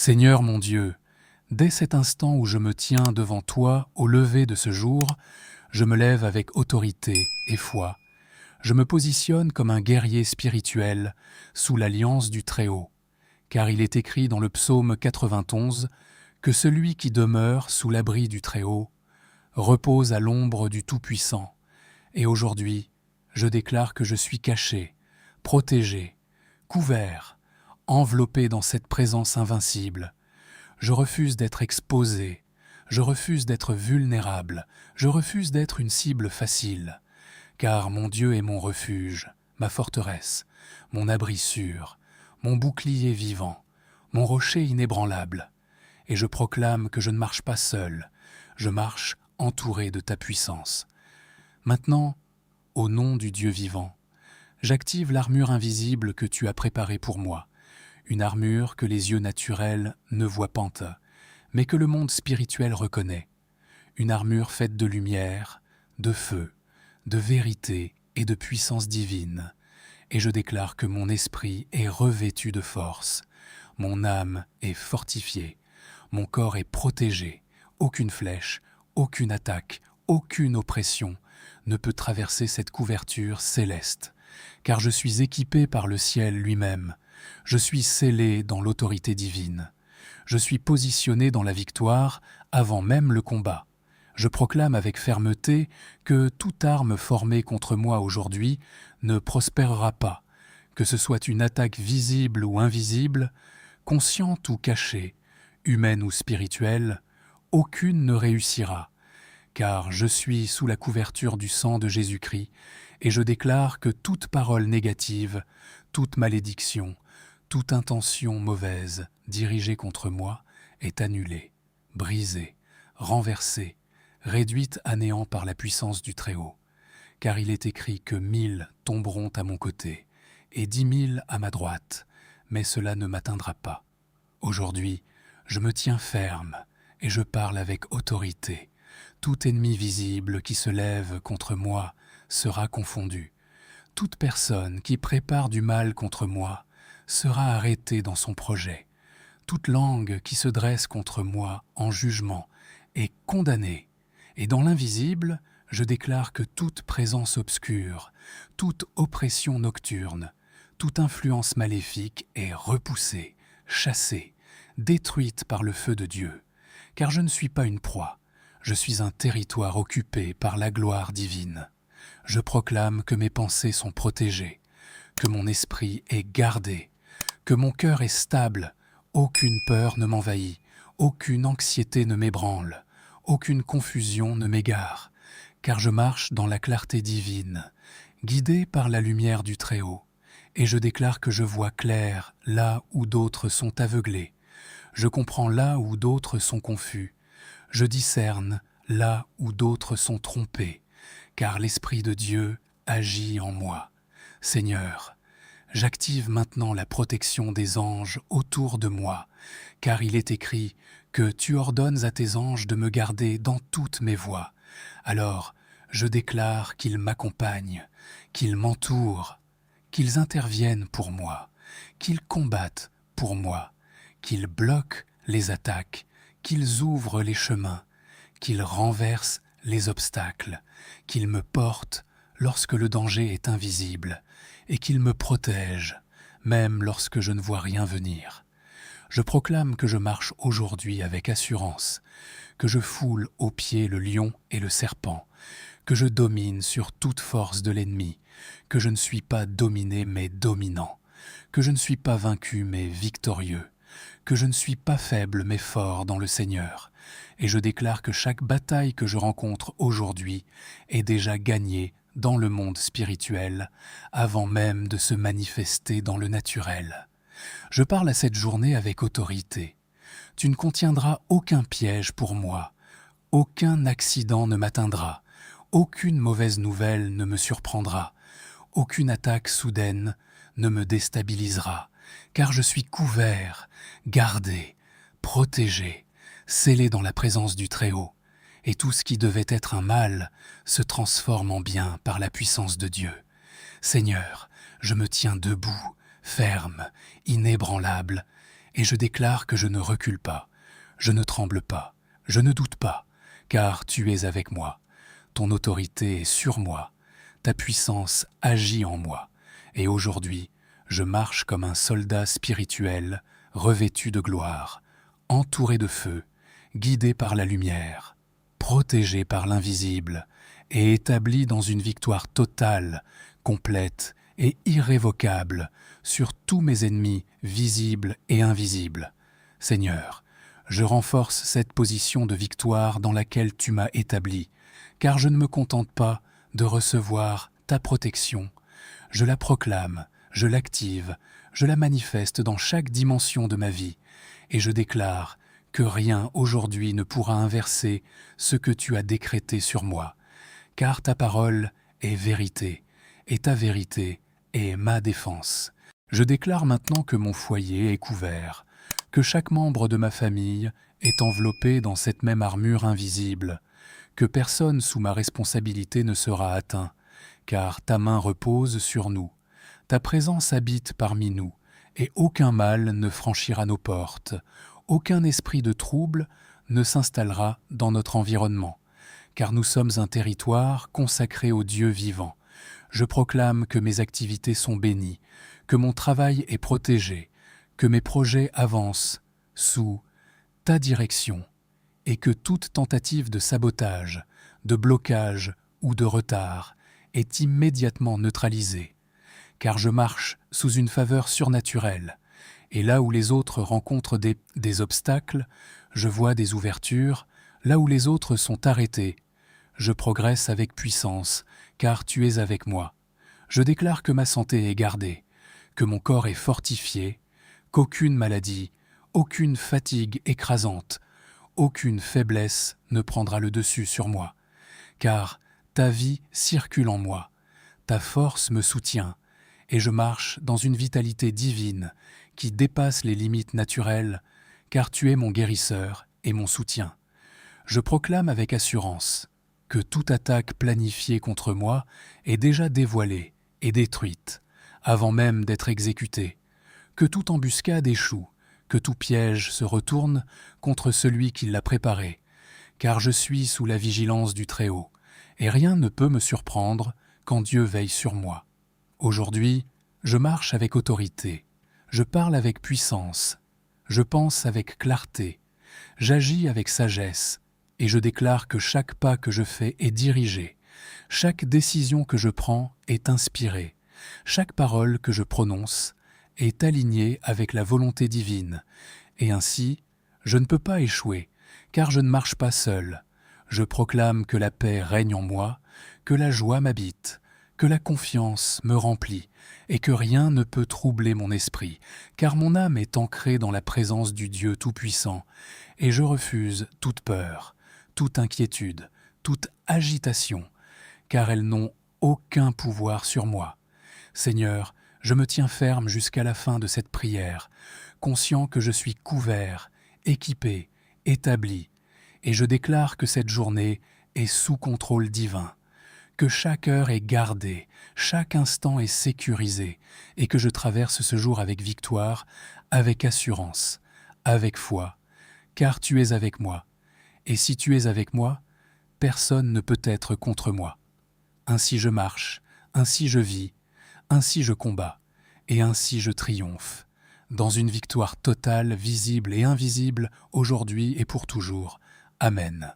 Seigneur mon Dieu, dès cet instant où je me tiens devant toi au lever de ce jour, je me lève avec autorité et foi. Je me positionne comme un guerrier spirituel sous l'alliance du Très-Haut, car il est écrit dans le psaume 91 que celui qui demeure sous l'abri du Très-Haut repose à l'ombre du Tout-Puissant. Et aujourd'hui, je déclare que je suis caché, protégé, couvert, enveloppé dans cette présence invincible. Je refuse d'être exposé, je refuse d'être vulnérable, je refuse d'être une cible facile, car mon Dieu est mon refuge, ma forteresse, mon abri sûr, mon bouclier vivant, mon rocher inébranlable. Et je proclame que je ne marche pas seul, je marche entouré de ta puissance. Maintenant, au nom du Dieu vivant, j'active l'armure invisible que tu as préparée pour moi, une armure que les yeux naturels ne voient pas, mais que le monde spirituel reconnaît, une armure faite de lumière, de feu, de vérité et de puissance divine. Et je déclare que mon esprit est revêtu de force, mon âme est fortifiée, mon corps est protégé, aucune flèche, aucune attaque, aucune oppression ne peut traverser cette couverture céleste, car je suis équipé par le ciel lui-même, je suis scellé dans l'autorité divine, je suis positionné dans la victoire avant même le combat. Je proclame avec fermeté que toute arme formée contre moi aujourd'hui ne prospérera pas, que ce soit une attaque visible ou invisible, consciente ou cachée, humaine ou spirituelle, aucune ne réussira, car je suis sous la couverture du sang de Jésus-Christ et je déclare que toute parole négative, toute malédiction, toute intention mauvaise dirigée contre moi est annulée, brisée, renversée, réduite à néant par la puissance du Très-Haut, car il est écrit que 1000 tomberont à mon côté et 10 000 à ma droite, mais cela ne m'atteindra pas. Aujourd'hui, je me tiens ferme et je parle avec autorité. Tout ennemi visible qui se lève contre moi sera confondu. Toute personne qui prépare du mal contre moi sera arrêtée dans son projet. Toute langue qui se dresse contre moi en jugement est condamnée. Et dans l'invisible, je déclare que toute présence obscure, toute oppression nocturne, toute influence maléfique est repoussée, chassée, détruite par le feu de Dieu. Car je ne suis pas une proie, je suis un territoire occupé par la gloire divine. Je proclame que mes pensées sont protégées, que mon esprit est gardé, que mon cœur est stable, aucune peur ne m'envahit, aucune anxiété ne m'ébranle, aucune confusion ne m'égare, car je marche dans la clarté divine, guidé par la lumière du Très-Haut, et je déclare que je vois clair là où d'autres sont aveuglés, je comprends là où d'autres sont confus, je discerne là où d'autres sont trompés, car l'Esprit de Dieu agit en moi. Seigneur, j'active maintenant la protection des anges autour de moi, car il est écrit que tu ordonnes à tes anges de me garder dans toutes mes voies. Alors, je déclare qu'ils m'accompagnent, qu'ils m'entourent, qu'ils interviennent pour moi, qu'ils combattent pour moi, qu'ils bloquent les attaques, qu'ils ouvrent les chemins, qu'ils renversent les obstacles, qu'ils me portent lorsque le danger est invisible et qu'ils me protègent, même lorsque je ne vois rien venir. Je proclame que je marche aujourd'hui avec assurance, que je foule aux pieds le lion et le serpent, que je domine sur toute force de l'ennemi, que je ne suis pas dominé mais dominant, que je ne suis pas vaincu mais victorieux, que je ne suis pas faible mais fort dans le Seigneur, et je déclare que chaque bataille que je rencontre aujourd'hui est déjà gagnée dans le monde spirituel, avant même de se manifester dans le naturel. Je parle à cette journée avec autorité. Tu ne contiendras aucun piège pour moi, aucun accident ne m'atteindra, aucune mauvaise nouvelle ne me surprendra, aucune attaque soudaine ne me déstabilisera, car je suis couvert, gardé, protégé, scellé dans la présence du Très-Haut, et tout ce qui devait être un mal se transforme en bien par la puissance de Dieu. Seigneur, je me tiens debout, ferme, inébranlable, et je déclare que je ne recule pas, je ne tremble pas, je ne doute pas, car tu es avec moi. Ton autorité est sur moi, ta puissance agit en moi, et aujourd'hui, je marche comme un soldat spirituel, revêtu de gloire, entouré de feu, guidé par la lumière, protégé par l'invisible, et établi dans une victoire totale, complète et irrévocable sur tous mes ennemis visibles et invisibles. Seigneur, je renforce cette position de victoire dans laquelle tu m'as établi, car je ne me contente pas de recevoir ta protection. Je la proclame, je l'active, je la manifeste dans chaque dimension de ma vie, et je déclare que rien aujourd'hui ne pourra inverser ce que tu as décrété sur moi, car ta parole est vérité, et ta vérité est ma défense. Je déclare maintenant que mon foyer est couvert, que chaque membre de ma famille est enveloppé dans cette même armure invisible, que personne sous ma responsabilité ne sera atteint, car ta main repose sur nous, ta présence habite parmi nous, et aucun mal ne franchira nos portes, aucun esprit de trouble ne s'installera dans notre environnement, car nous sommes un territoire consacré au Dieu vivant. Je proclame que mes activités sont bénies, que mon travail est protégé, que mes projets avancent sous ta direction, et que toute tentative de sabotage, de blocage ou de retard est immédiatement neutralisée, car je marche sous une faveur surnaturelle, et là où les autres rencontrent des obstacles, je vois des ouvertures, là où les autres sont arrêtés, je progresse avec puissance, car tu es avec moi. Je déclare que ma santé est gardée, que mon corps est fortifié, qu'aucune maladie, aucune fatigue écrasante, aucune faiblesse ne prendra le dessus sur moi, car ta vie circule en moi, ta force me soutient, et je marche dans une vitalité divine qui dépasse les limites naturelles, car tu es mon guérisseur et mon soutien. Je proclame avec assurance que toute attaque planifiée contre moi est déjà dévoilée et détruite, avant même d'être exécutée, que toute embuscade échoue, que tout piège se retourne contre celui qui l'a préparé, car je suis sous la vigilance du Très-Haut, et rien ne peut me surprendre quand Dieu veille sur moi. Aujourd'hui, je marche avec autorité, je parle avec puissance, je pense avec clarté, j'agis avec sagesse, et je déclare que chaque pas que je fais est dirigé, chaque décision que je prends est inspirée, chaque parole que je prononce est alignée avec la volonté divine, et ainsi, je ne peux pas échouer, car je ne marche pas seul. Je proclame que la paix règne en moi, que la joie m'habite, que la confiance me remplit, et que rien ne peut troubler mon esprit, car mon âme est ancrée dans la présence du Dieu Tout-Puissant, et je refuse toute peur, toute inquiétude, toute agitation, car elles n'ont aucun pouvoir sur moi. Seigneur, je me tiens ferme jusqu'à la fin de cette prière, conscient que je suis couvert, équipé, établi, et je déclare que cette journée est sous contrôle divin, que chaque heure est gardée, chaque instant est sécurisé, et que je traverse ce jour avec victoire, avec assurance, avec foi, car tu es avec moi, et si tu es avec moi, personne ne peut être contre moi. Ainsi je marche, ainsi je vis, ainsi je combats, et ainsi je triomphe, dans une victoire totale, visible et invisible, aujourd'hui et pour toujours. Amen.